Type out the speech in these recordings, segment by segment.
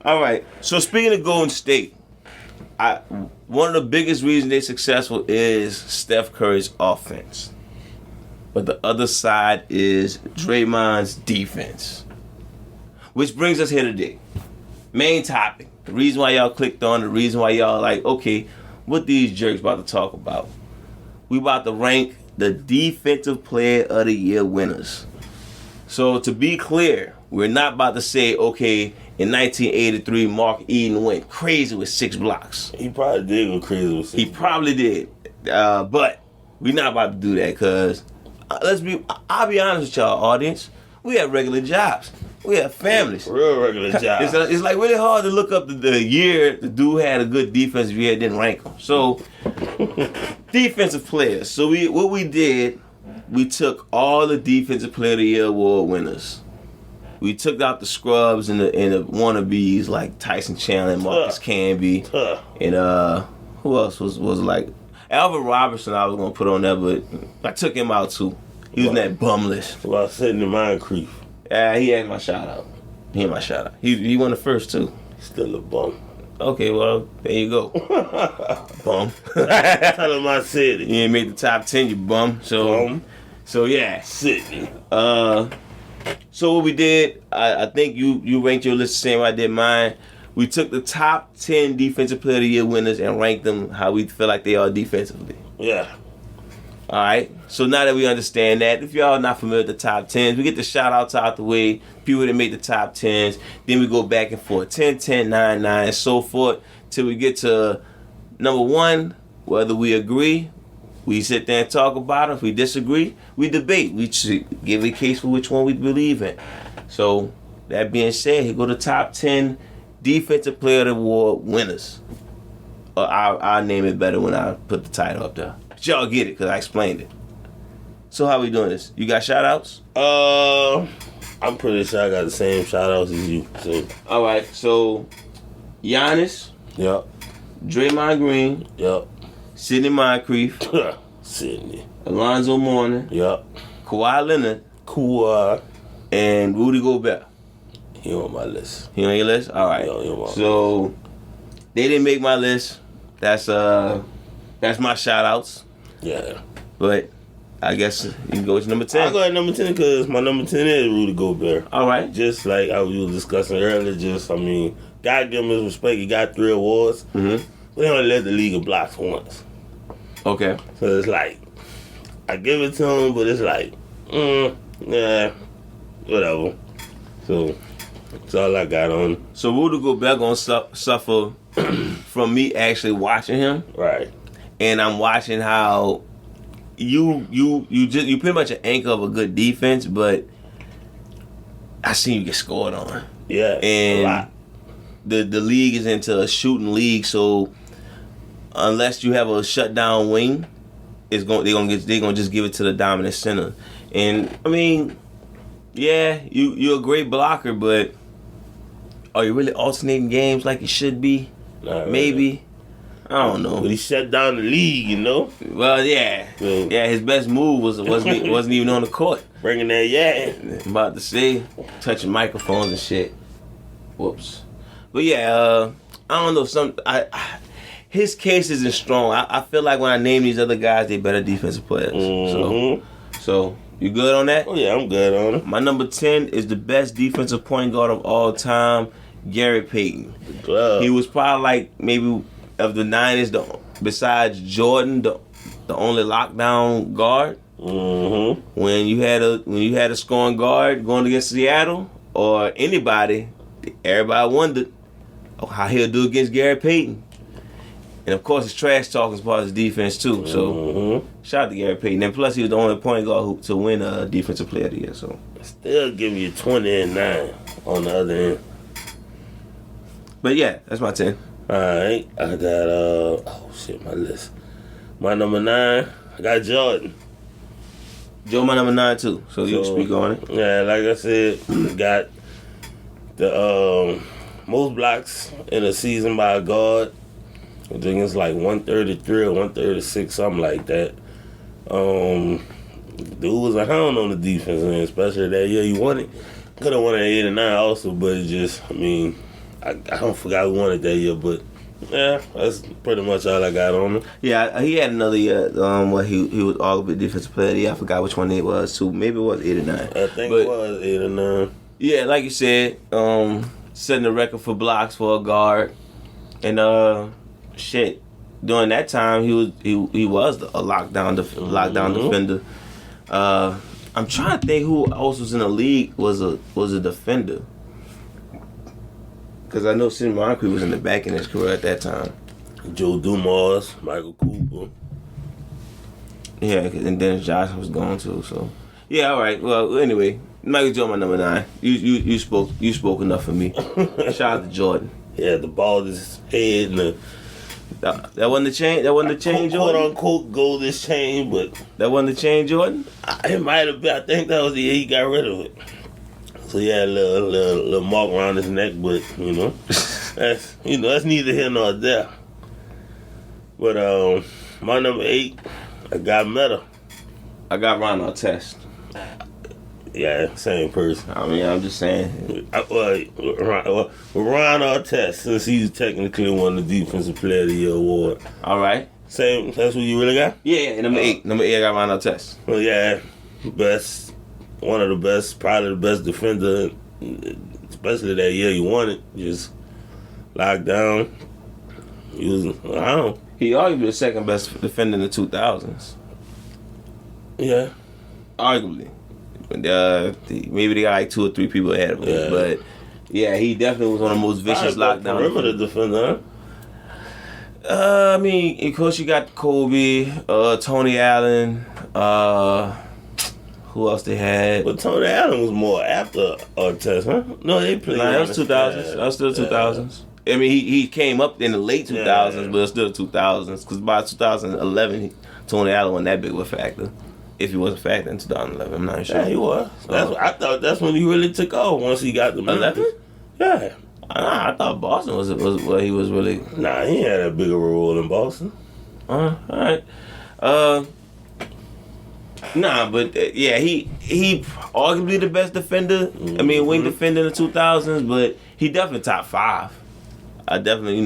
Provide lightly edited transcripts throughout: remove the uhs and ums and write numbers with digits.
All right. So speaking of Golden State, one of the biggest reasons they're successful is Steph Curry's offense. But the other side is Draymond's defense. Which brings us here today. Main topic. The reason why y'all clicked on, the reason why y'all like, okay, what these jerks about to talk about. We about to rank the Defensive Player of the Year winners. So to be clear, we're not about to say, okay, in 1983, Mark Eden went crazy with 6 blocks. He probably did go crazy with 6 blocks. He probably did. But we're not about to do that because, I'll be honest with y'all, audience. We have regular jobs. We have families. Real regular jobs. It's like really hard to look up the year the dude had a good defensive year, didn't rank him. So, defensive players. So what we did, we took all the Defensive Player of the Year award winners. We took out the scrubs and the wannabes like Tyson Chandler and Marcus Camby. And who else was like Alvin Robertson I was gonna put on there, but I took him out too. He was in that bum list. Well, sitting in Mind Creep. He had my shout out. He won the first two. Still a bum. Okay, well, there you go. Bum. Tell him I said it. You ain't made the top 10, you bum. So yeah. Sydney. So what we did, I think you ranked your list the same way I did mine. We took the top 10 Defensive Player of the Year winners and ranked them how we feel like they are defensively. Yeah. All right. So now that we understand that, if y'all not familiar with the top 10s, we get the shout outs out the way, people that make the top 10s. Then we go back and forth, 10, 10, 9, 9, and so forth, till we get to number 1, whether we agree. We sit there and talk about it. If we disagree, we debate. We give a case for which one we believe in. So, that being said, here go the top 10 Defensive Player of the Award winners. I'll name it better when I put the title up there. But y'all get it, because I explained it. So, how we doing this? You got shout-outs? I'm pretty sure I got the same shout-outs as you. So. All right, so, Giannis. Yep. Draymond Green. Yep. Sidney Moncrief. Sydney. Alonzo Mourning. Yep. Kawhi Leonard. Kawhi. And Rudy Goldberg. He on my list. He on your list? All right. So they didn't make my list. That's my shout outs. Yeah. But I guess you can go to number 10. I'll go at number 10 because my number 10 is Rudy Goldberg. All right. Just like I was discussing earlier, gotta give him his respect. He got 3 awards. Mm-hmm. But he only led the league of blocks once. Okay. So it's like, I give it to him, but it's like, yeah, whatever. So, that's all I got on him. So Rudy Goldberg gonna suffer from me actually watching him. Right. And I'm watching how you pretty much an anchor of a good defense, but I seen you get scored on. Yeah, and a lot. The league is into a shooting league, so unless you have a shutdown wing, they're gonna just give it to the dominant center. And I mean, yeah, you're a great blocker, but are you really alternating games like you should be? Maybe. I don't know. But he shut down the league, you know. Well, yeah. His best move wasn't even on the court. Bringing that I'm about to say, touching microphones and shit. Whoops. But yeah, I don't know. His case isn't strong. I feel like when I name these other guys, they better defensive players. Mm-hmm. So you good on that? Oh yeah, I'm good on him. My number 10 is the best defensive point guard of all time, Gary Payton. He was probably like maybe of the 90s, besides Jordan, the only lockdown guard. Mm-hmm. When you had a scoring guard going against Seattle or anybody, everybody wondered how he'll do against Gary Payton. And of course, his trash talk is part of his defense too. So shout out to Gary Payton. And plus, he was the only point guard to win a Defensive Player of the Year. So still give you 20 and 9 on the other end. But yeah, that's my 10. Alright, I got my list. My number 9, I got Jordan. Joe, my number 9 too. So you can speak on it. Yeah, like I said, got the most blocks in a season by a guard. I think it's like 133 or 136, something like that. Dude was a hound on the defense, and especially that year he won it. Could have won at 8 and 9 also, but it just, I don't forgot who won it that year, but yeah, that's pretty much all I got on him. Yeah, he had another year where he was arguably defensive player of the year. I forgot which one it was too. Maybe it was 8 or 9. I think it was 8 or 9. Yeah, like you said, setting the record for blocks for a guard, and shit. During that time, he was a lockdown defender. I'm trying to think who else was in the league was a defender. Because I know Sidney Moncrief was in the back in his career at that time. Joe Dumas, Michael Cooper. Yeah, and Dennis Johnson was gone too. So yeah, all right. Well, anyway, Michael Jordan, my number 9. You spoke enough for me. Shout out to Jordan. Yeah, the ball is his head and that wasn't the chain. That wasn't the chain, quote Jordan. unquote goldish chain, but That wasn't the chain, Jordan. it might have been. I think that was the year he got rid of it. So he had a little mark around his neck, but that's neither here nor there. But my number 8, I got Meta. I got Ron Artest. Yeah, same person. I mean, I'm just saying. Ron Artest, since he's technically won the Defensive Player of the Year award. All right. Same. That's what you really got? Yeah, number 8. Number 8, I got Ron Artest. Well, yeah, best. One of the best, probably the best defender, especially that year he won it. Just locked down. He was, I don't know. He arguably the second best defender in the 2000s. Yeah. Arguably. Maybe they got like 2 or 3 people ahead of him. Yeah. But yeah, he definitely was one of the most vicious lockdown perimeter defender, I mean, of course you got Colby, Tony Allen, who else they had? But Tony Allen was more after Artest, huh? No, they played. Nah, that was 2000s. That was still 2000s. I mean, he came up in the late 2000s, but it's still 2000s. Because by 2011, Tony Allen wasn't that big of a factor. If he was a factor in 2011, I'm not sure. Yeah, he was. I thought that's when he really took off once he got the 11? Yeah. I thought Boston was where he was really. Nah, he had a bigger role in Boston. All right. Nah, but yeah, he arguably the best defender. I mean, wing defender in the 2000s, but he definitely top 5. I definitely,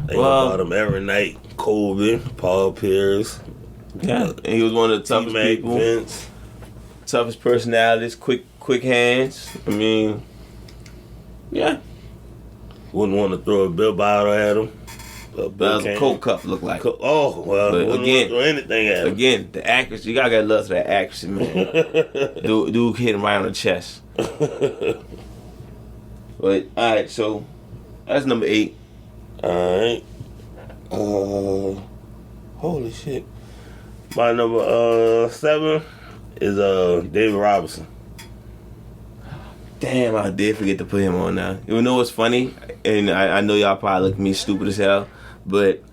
They about him every night. Colby, Paul Pierce. Yeah, and he was one of the toughest people. Vince. Toughest personalities, quick hands. I mean, yeah. Wouldn't want to throw a bill bottle at him. That was a Coke cup, look like. Oh, well, but again, throw anything at him. Again, the accuracy. You gotta get love for that accuracy, man. Dude hit him right on the chest. But all right, so that's number 8. All right. Holy shit. My number 7 is David Robinson. Damn, I did forget to put him on now. You know what's funny? And I know y'all probably look at me stupid as hell, but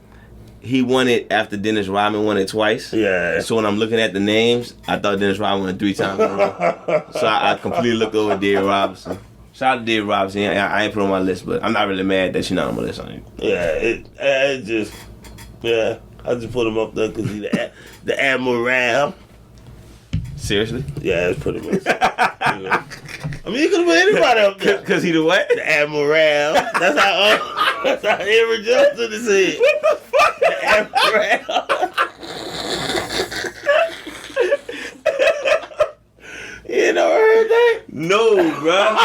he won it after Dennis Rodman won it twice. Yeah. So when I'm looking at the names, I thought Dennis Rodman won it 3 times in a row. So I completely looked over David Robinson. Shout out to David Robinson. I ain't put him on my list, but I'm not really mad that she's not on my list. Yeah, I just put him up there because he's the Admiral. Seriously? Yeah, it's pretty much. I mean, you could have put anybody up there. Because he the what? The Admiral. That's how Avery Johnson is said. What the fuck? The Admiral. You never heard that? No, bro.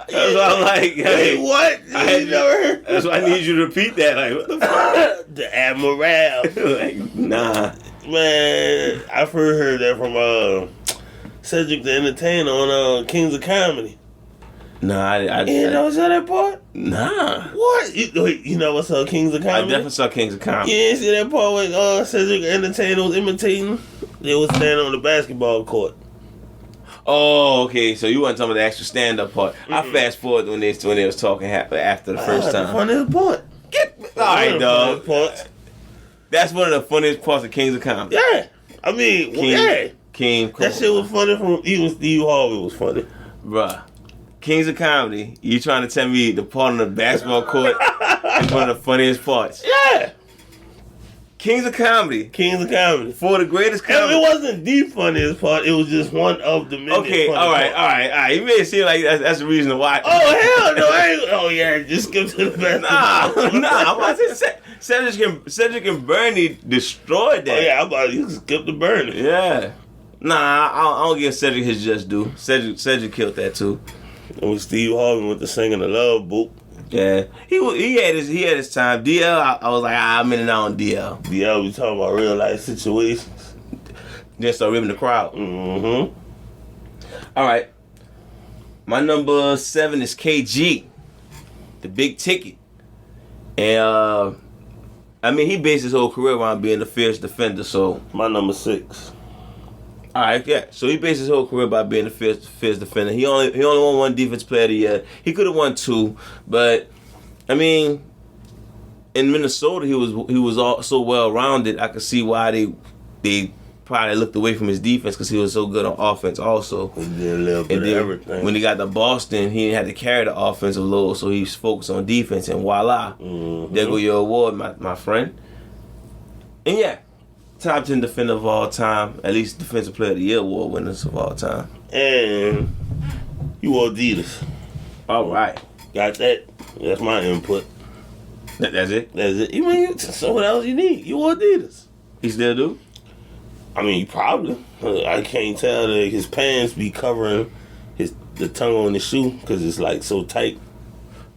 That's why I'm like, hey, what? You never heard? That's why I need you to repeat that. Like, what the fuck? The Admiral. Like, nah. Man, I first heard that from Cedric the Entertainer on Kings of Comedy. Nah, I You never saw that part? Nah. What? You never saw Kings of Comedy? I definitely saw Kings of Comedy. You didn't see that part when Cedric the Entertainer was imitating? They was standing on the basketball court. Oh, okay. So you weren't talking about the actual stand-up part. I fast forward when they was talking after the first time. The funniest part. All right, dog. Parts. That's one of the funniest parts of Kings of Comedy. Yeah. I mean, yeah. King. That shit was funny from even Steve Harvey was funny. Bruh. Kings of Comedy, you trying to tell me the part on the basketball court is one of the funniest parts? Yeah. Kings of Comedy. Kings of Comedy. For the greatest And comedy. it wasn't the funniest part. It was just one of the many. Okay, all right. You may seem like that's the reason why. Oh, hell no. I ain't, oh, yeah. Just skip to the best. Nah. I'm about to say Cedric and Bernie destroyed that. Oh, yeah. I'm about to skip the Bernie. Yeah. Nah, I don't give Cedric his just due. Cedric killed that too. And with Steve Harvey with the singing the Love Book. Yeah, he had his time. DL, I was like, I'm in and out on DL. DL, we talking about real life situations. Just start ripping the crowd. Mm-hmm. All right, my number 7 is KG, the big ticket, and I mean he based his whole career around being a fierce defender. So My number 6. all right, yeah. So he based his whole career by being a fierce defender. He only won 1 Defense Player of the Year. He could have won 2, but I mean, in Minnesota he was all so well rounded. I could see why they probably looked away from his defense because he was so good on offense. Also, He did a little bit of everything. when he got to Boston, he didn't have to carry the offensive load, so he was focused on defense. And voila, there go your award, my friend. And yeah. Top 10 defender of all time, at least Defensive Player of the Year award winners of all time. And you wore Adidas. All right. Got that? That's my input. That's it? That's it. You mean, so what else you need? You wore Adidas. He still do? I mean, probably. I can't tell that his pants be covering the tongue on his shoe because it's like so tight.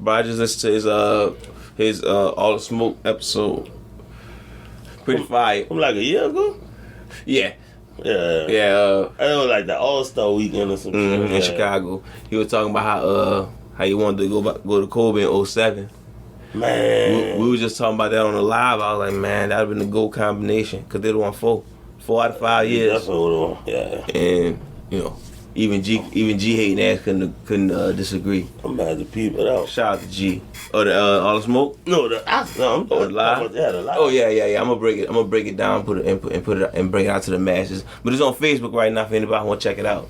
But I just listened to his All the Smoke episode. Pretty fire. From like a year ago? Yeah. Yeah. Yeah. It was like the All-Star weekend or something. In Chicago. He was talking about how he wanted to go to Colby in 07. Man. We were just talking about that on the live. I was like, man, that would have been a gold combination because they'd won 4 out of 5 years. That's what it was. Yeah. And, you know, even G hating ass couldn't disagree. I'm about to peep it out. Shout out to G. Oh, the All the Smoke? No, I'm the live? Yeah, the live. Oh yeah. I'm gonna break it down, put it and bring it out to the masses. But it's on Facebook right now for anybody who wanna check it out.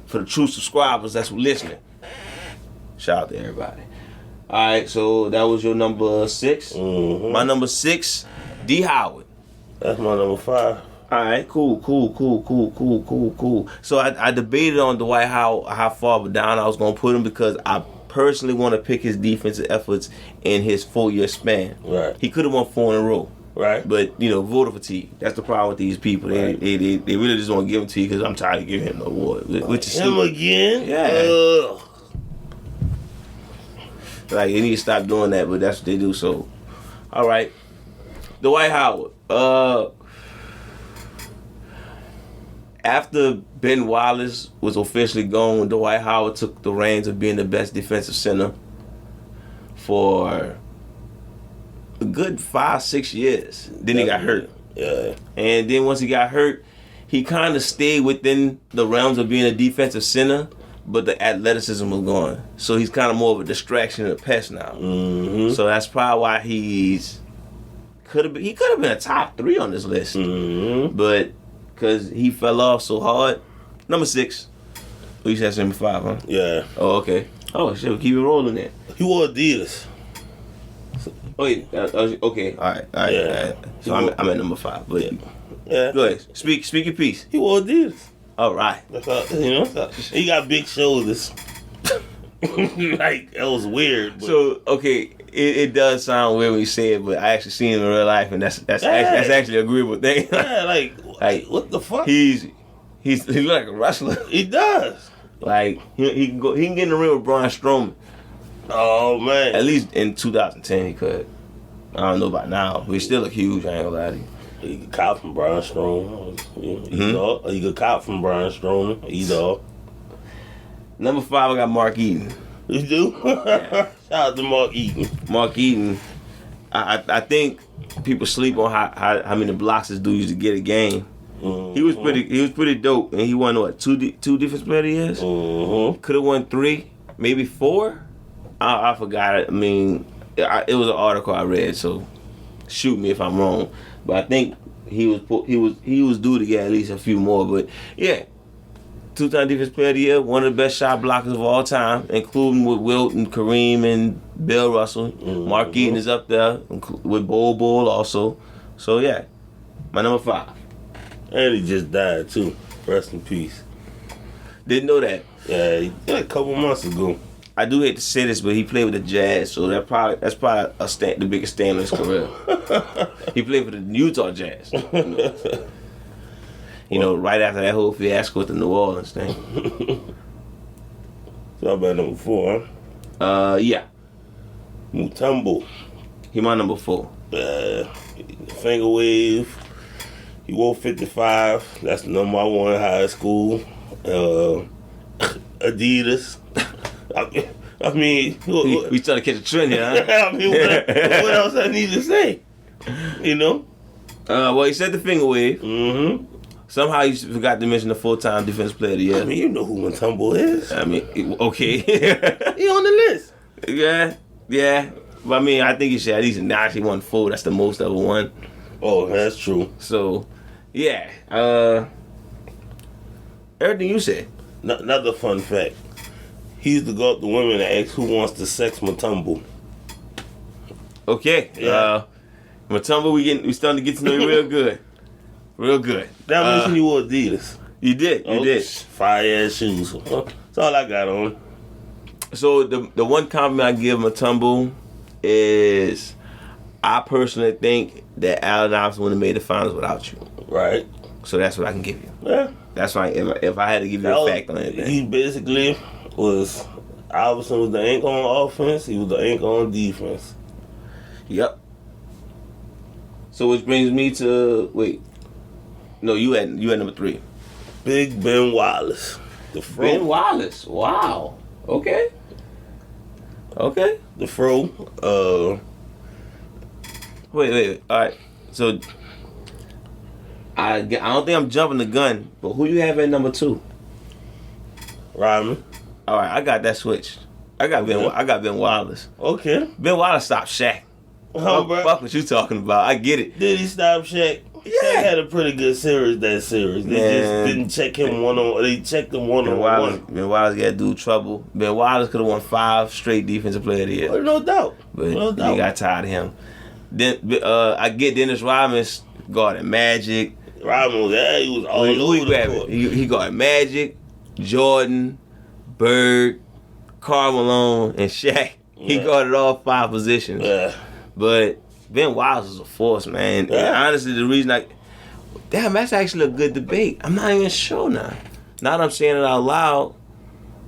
For the true subscribers that's listening. Shout out to everybody. Alright, so that was your number 6. Mm-hmm. My number 6, D Howard. That's my number 5. Alright, cool. So I debated on Dwight Howard how far down I was gonna put him because I personally want to pick his defensive efforts in his 4-year span. Right. He could have won 4 in a row. Right. But, you know, voter fatigue. That's the problem with these people. Right. They really just want to give him to you because I'm tired of giving him the award. Which is Him stupid. again? Yeah. Ugh. Like, they need to stop doing that, but that's what they do. So, all right. Dwight Howard. After Ben Wallace was officially gone, Dwight Howard took the reins of being the best defensive center for a good 5-6 years. Then he got hurt. Yeah. And then once he got hurt, he kind of stayed within the realms of being a defensive center, but the athleticism was gone. So he's kind of more of a distraction and a pest now. Mm-hmm. So that's probably why he could have been a top 3 on this list. Mm-hmm. But because he fell off so hard. Number 6. Oh, you said number 5, huh? Yeah. Oh, okay. Oh, shit, we keep it rolling there. He wore Adidas. Oh, yeah. Okay, all right. Yeah. So I'm at number 5. But Yeah. go ahead. Speak your piece. He wore Adidas. All right. That's all, he got big shoulders. Like, that was weird. But So, okay, it does sound weird when you say it, but I actually seen him in real life, and that's actually a agreeable thing. yeah, like what the fuck? He looks like a wrestler. He does. Like he can get in the ring with Braun Strowman. Oh man. At least in 2010 he could. I don't know about now, but he still look huge. I ain't gonna lie to you. He could cop from Braun Strowman. Or he could cop from Braun Strowman. Either. Number 5, I got Mark Eaton. You do? Yeah. Shout out to Mark Eaton. Mark Eaton. I think people sleep on how many blocks this dude used to get a game. Mm-hmm. He was pretty dope, and he won what 2 defense player of the years. Mm-hmm. Could have won 3, maybe 4. I forgot it. I mean, it was an article I read, so shoot me if I'm wrong. But I think he was due to get at least a few more. But yeah, 2-time defense player of the year, one of the best shot blockers of all time, including with Wilt and Kareem and Bill Russell. Mm-hmm. Mark Eaton is up there with Bol also. So yeah, My number 5. And he just died too. Rest in peace. Didn't know that. Yeah, he died a couple months ago. I do hate to say this, but he played with the Jazz, so that's probably the biggest stand in his career. He played for the Utah Jazz. You know, right after that whole fiasco with the New Orleans thing. So about number 4, huh? Yeah. Mutombo. He my number 4. Finger wave. He wore 55. That's the number I wore in high school. Adidas. I mean, we trying to catch a trend here, huh? I mean, what else I need to say? You know? Well, he said the finger wave. Mm-hmm. Somehow you forgot to mention the full-time defensive player of the year. I mean, you know who Mutombo is. I mean, okay. He on the list. Yeah. But I mean, I think he should at least he won 4. That's the most ever won. Oh, that's true. So, yeah. Everything you said. Another fun fact. He used to go up to women and ask who wants to sex Mutombo. Okay. Yeah. Mutombo, we starting to get to know you real good. Real good. That mentioned you wore Adidas. You did. Fire ass shoes. That's all I got on. So the one compliment I give Mutombo is I personally think that Allen Iverson wouldn't have made the finals without you. Right. So that's what I can give you. Yeah. That's why if I had to give you a fact on anything. He basically Iverson was the anchor on offense. He was the anchor on defense. Yep. So which brings me to No, you had number 3. Big Ben Wallace. The fro. Ben Wallace. Wow. Okay. The fro. Wait. All right. So I don't think I'm jumping the gun, but who you have at number 2? Rodman. All right, I got that switched. I got Ben Wallace. Okay. Ben Wallace stopped Shaq. Bro. Fuck what you talking about. I get it. Did he stop Shaq? Yeah. Shaq had a pretty good series that series. They just didn't check him one-on-one. They checked him one-on-one. Ben Wallace got dude trouble. Ben Wallace could have won 5 straight defensive player of the year. No doubt. But he got tired of him. Then I get Dennis Rodman guarded Magic. Rodman was he was all over the court. He guarded Magic, Jordan, Bird, Karl Malone, and Shaq. He guarded all 5 positions. Yeah. But Ben Wallace is a force, man. Yeah. And honestly, the reason that's actually a good debate. I'm not even sure now. Now that I'm saying it out loud,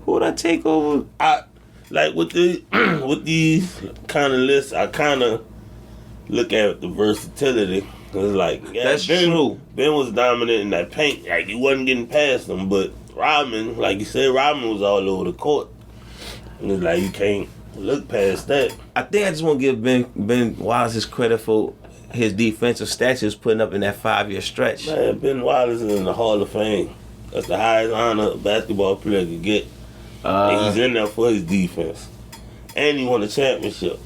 who would I take over? With these kind of lists, I kind of look at the versatility. It's like, that's true. Ben was dominant in that paint. Like, he wasn't getting past him. But Rodman, like you said, Rodman was all over the court. And it's like, you can't look past that. I think I just want to give Ben Wallace his credit for his defensive stats he was putting up in that 5-year stretch. Man, Ben Wallace is in the Hall of Fame. That's the highest honor a basketball player could get. And he's in there for his defense. And he won a championship.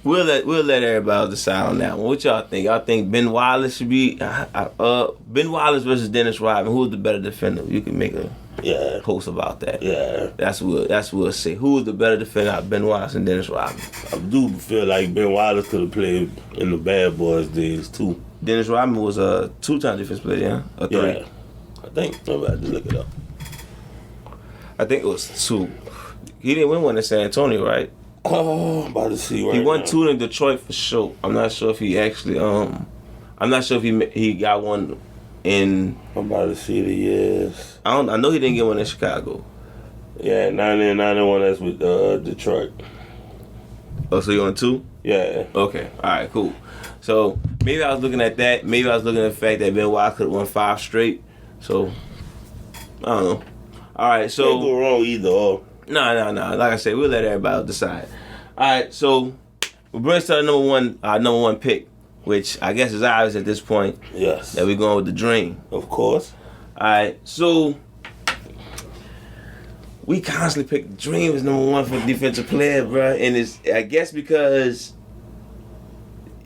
We'll let everybody decide on that one. What y'all think? Y'all think Ben Wallace should be Ben Wallace versus Dennis Rodman? Who's the better defender? You can make a post about that. Yeah. That's what we'll say. Who is the better defender out of Ben Wallace and Dennis Rodman? I do feel like Ben Wallace could have played in the Bad Boys days too. Dennis Rodman was a 2-time defensive player, yeah? A 3? Yeah. I think somebody had to look it up. I think it was 2. He didn't win one in San Antonio, right? Oh, I'm about to see right now. He won 2 in Detroit for sure. I'm not sure if he actually I'm not sure if he got one in. I'm about to see the years. I know he didn't get one in Chicago. Yeah, 90 and 91. That's with Detroit. Oh, so you on 2? Yeah. Okay. All right. Cool. So maybe I was looking at that. Maybe I was looking at the fact that Ben Wallace could have won 5 straight. So I don't know. All right. So can't go wrong either. Or. No. Like I said, we'll let everybody decide. All right. So we bring us to the number one pick, which I guess is obvious at this point. Yes. That we're going with the Dream. Of course. All right. So we constantly pick the Dream as number 1 for defensive player, bro, and it's I guess because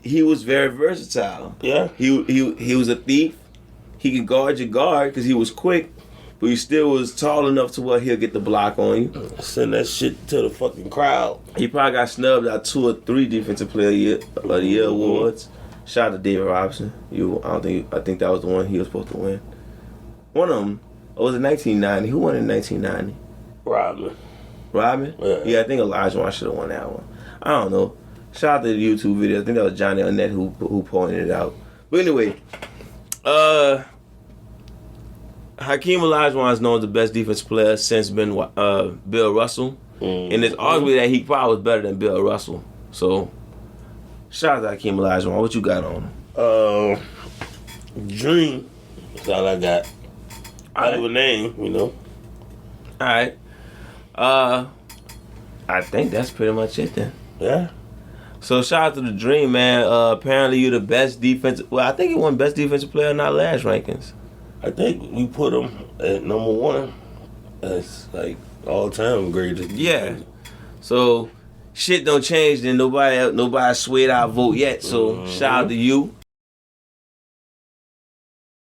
he was very versatile. Yeah. He was a thief. He could guard your guard because he was quick. But he still was tall enough to where he'll get the block on you. Send that shit to the fucking crowd. He probably got snubbed out 2 or 3 defensive player of the year awards. Shout out to David Robinson. I think that was the one he was supposed to win. One of them. Oh, was it 1990? Who won in 1990? Rodman? Yeah, I think Elijah should have won that one. I don't know. Shout out to the YouTube video. I think that was Johnny Arnett who pointed it out. But anyway, Hakeem Olajuwon is known as the best defensive player since Bill Russell. And it's arguably that he probably was better than Bill Russell. So, shout out to Hakeem Olajuwon. What you got on him? Dream. That's all I got. I have a name, you know. All right. I think that's pretty much it then. Yeah. So shout out to the Dream, man. Apparently you're the best defensive. Well, I think he won best defensive player in our last rankings. I think we put him at number 1. That's like all time greatest. Yeah. So shit don't change. Then nobody swayed our vote yet. So shout out to you.